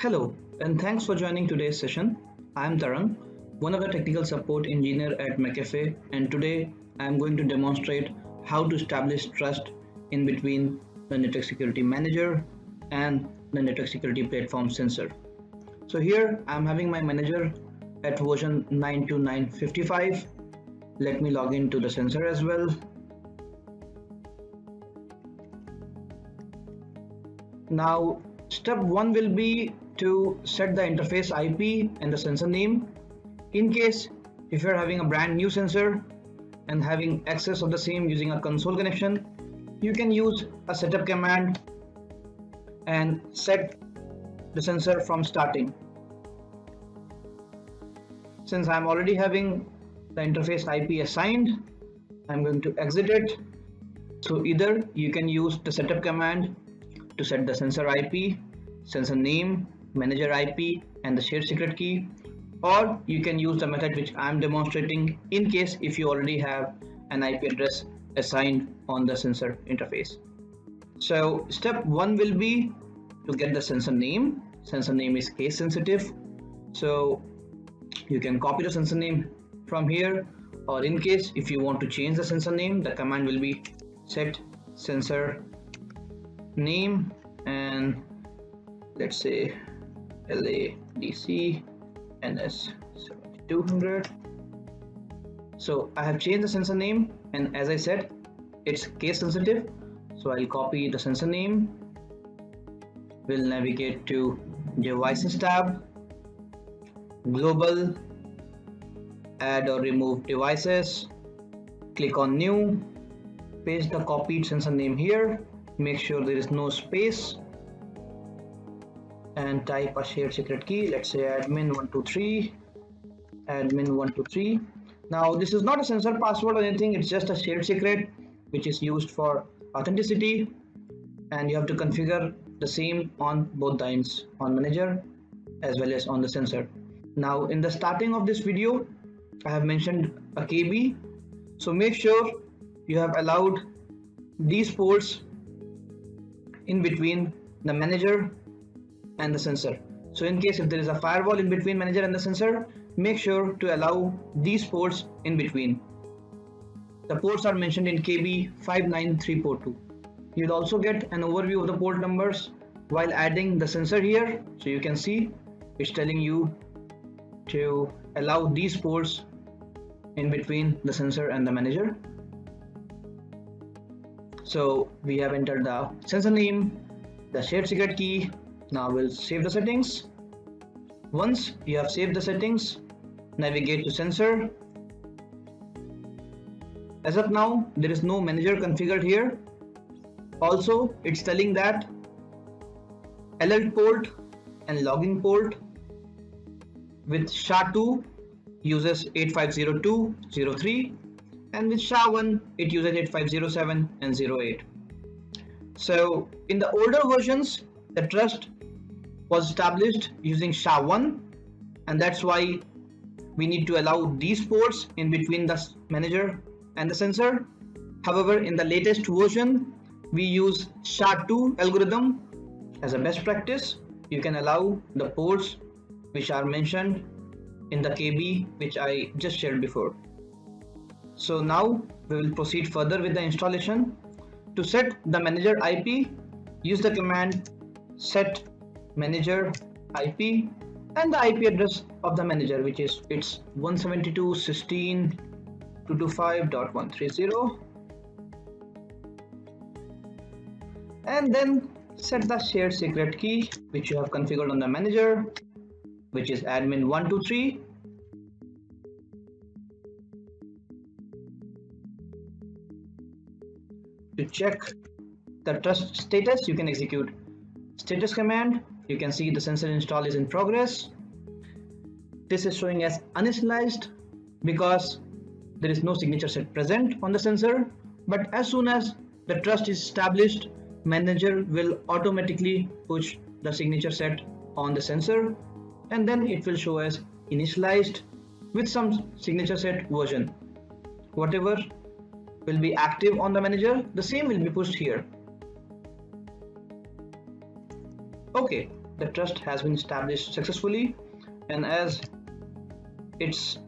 Hello, and thanks for joining today's session. I am Tarang, one of the technical support engineer at McAfee, and today I am going to demonstrate how to establish trust in between the Network Security Manager and the Network Security Platform sensor. So here I am having my manager at version 92955. Let me log into the sensor as well. Now, step 1 will be to set the interface IP and the sensor name. In case if you're having a brand new sensor and having access of the same using a console connection, you can use a setup command and set the sensor from starting. Since I'm already having the interface IP assigned, I'm going to exit it. So either you can use the setup command to set the sensor IP, sensor name, manager IP, and the shared secret key, or you can use the method which I am demonstrating in case if you already have an IP address assigned on the sensor interface. So step 1 will be to get the sensor name. Sensor name is case sensitive, so you can copy the sensor name from here, or in case if you want to change the sensor name, the command will be set sensor name and let's say LADC NS7200. So I have changed the sensor name, and as I said, it's case sensitive, so I'll copy the sensor name. We'll navigate to devices tab, global, add or remove devices, click on new, paste the copied sensor name here, make sure there is no space, and type a shared secret key. Let's say admin123, admin123. Now this is not a sensor password or anything, it's just a shared secret which is used for authenticity, and you have to configure the same on both the ends, on manager as well as on the sensor. Now in the starting of this video I have mentioned a KB, so make sure you have allowed these ports in between the manager and the sensor. So in case if there is a firewall in between manager and the sensor, make sure to allow these ports in between. The ports are mentioned in KB 59342. You'll also get an overview of the port numbers while adding the sensor here. So you can see it's telling you to allow these ports in between the sensor and the manager. So we have entered the sensor name, the shared secret key. Now we'll save the settings. Once you have saved the settings, navigate to sensor. As of now, there is no manager configured here. Also, it's telling that alert port and logging port with SHA-2 uses 8502.03, and with SHA-1 it uses 8507 and 08. So in the older versions, the trust was established using SHA-1, and that's why we need to allow these ports in between the manager and the sensor. However, in the latest version, we use SHA-2 algorithm as a best practice. You can allow the ports which are mentioned in the KB which I just shared before. So now we will proceed further with the installation. To set the manager IP, use the command set manager IP and the IP address of the manager, which is it's 172.16.225.130, and then set the shared secret key which you have configured on the manager, which is admin123. To check the trust status, you can execute status command. You can see the sensor install is in progress. This is showing as uninitialized because there is no signature set present on the sensor, but as soon as the trust is established, manager will automatically push the signature set on the sensor, and then it will show as initialized with some signature set version. Whatever will be active on the manager, the same will be pushed here. Okay, the trust has been established successfully, and as it's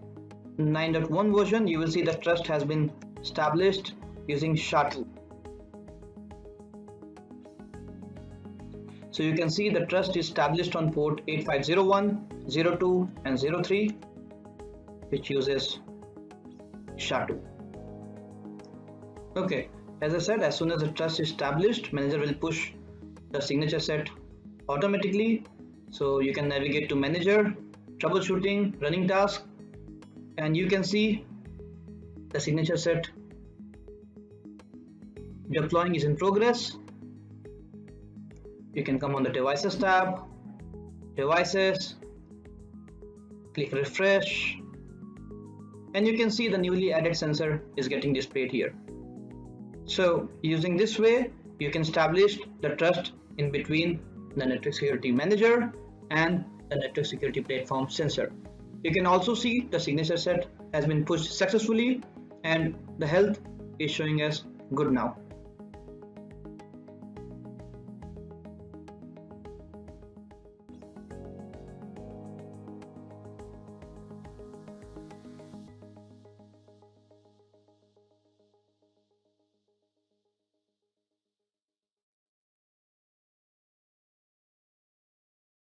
9.1 version, you will see the trust has been established using SHA-2. So you can see the trust is established on port 8501, 02 and 03, which uses SHA-2. Okay, as I said, as soon as the trust is established, manager will push the signature set automatically. So you can navigate to manager, troubleshooting, running task, and you can see the signature set deploying is in progress. You can come on the devices tab, devices, click refresh, and you can see the newly added sensor is getting displayed here. So using this way, you can establish the trust in between the network security manager and the network security platform sensor. You can also see the signature set has been pushed successfully and the health is showing us good now.